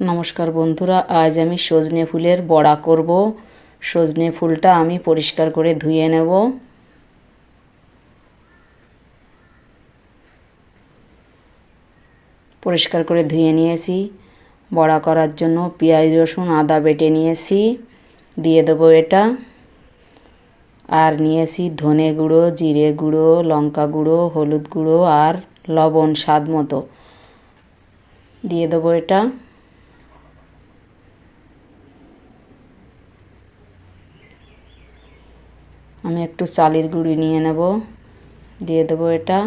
নমস্কার বন্ধুরা, আজ আমি সজনে ফুলের বড়া করব। সজনে ফুলটা আমি পরিষ্কার করে ধুয়ে নেব। পরিষ্কার করে ধুয়ে নিয়েছি। বড়া করার জন্য পেঁয়াজ রসুন আদা বেটে নিয়েছি, দিয়ে দেবো এটা। আর নিয়েছি ধনে গুঁড়ো, জিরে গুঁড়ো, লঙ্কা গুঁড়ো, হলুদ গুঁড়ো আর লবণ স্বাদ মতো, দিয়ে দেবো এটা। আমি একটু চালের গুঁড়ি নিয়ে নেব, দিয়ে দেবো এটা।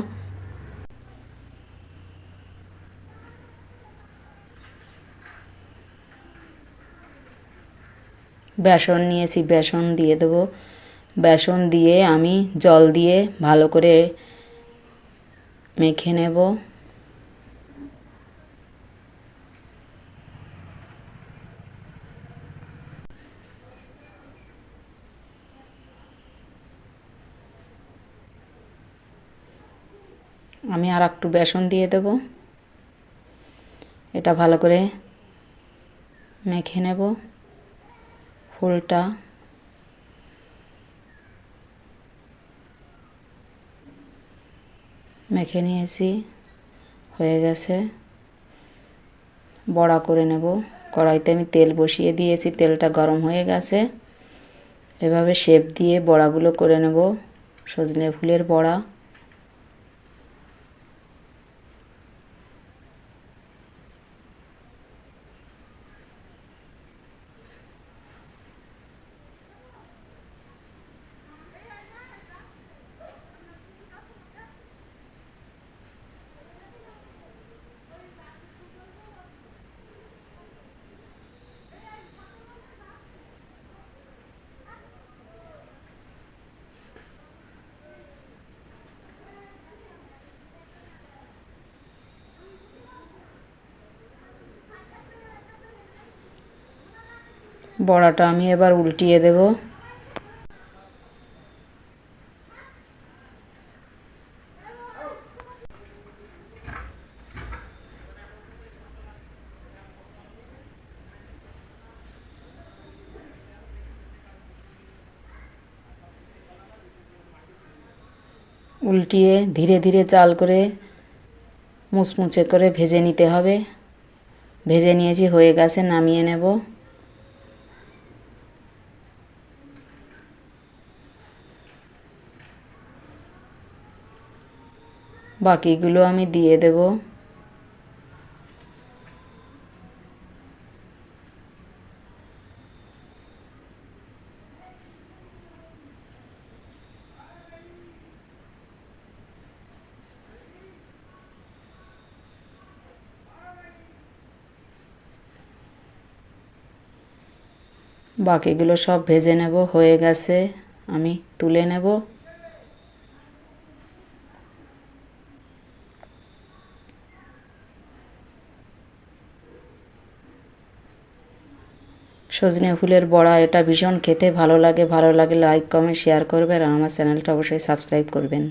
বেসন নিয়েছি, বেসন দিয়ে দেবো। বেসন দিয়ে আমি জল দিয়ে ভালো করে মেখে নেব। আমি আর একটু বেসন দিয়ে দেব। এটা ভালো করে মেখে নেব ফুলটা। মেখে নিয়েছি, হয়ে গেছে। বড়া করে নেব। কড়াইতে আমি তেল বসিয়ে দিয়েছি, তেলটা গরম হয়ে গেছে। এভাবে শেপ দিয়ে বড়াগুলো করে নেব, সজনে ফুলের বড়া। বড়াটা আমি এবার উল্টিয়ে দেব। উল্টিয়ে ধীরে ধীরে চাল করে মুচমুচে করে ভেজে নিতে হবে। ভেজে নিয়েছি, হয়ে গেছে, নামিয়ে নেব। বাকিগুলো আমি দিয়ে দেব। বাকিগুলো সব ভেজে নেব, হয়ে গেছে, আমি তুলে নেব। সজনে ফুলের বড়া, এটা ভীষণ খেতে ভালো লাগে। ভালো লাগলে লাইক কমেন্ট শেয়ার করবেন আর আমার চ্যানেলটা অবশ্যই সাবস্ক্রাইব করবেন।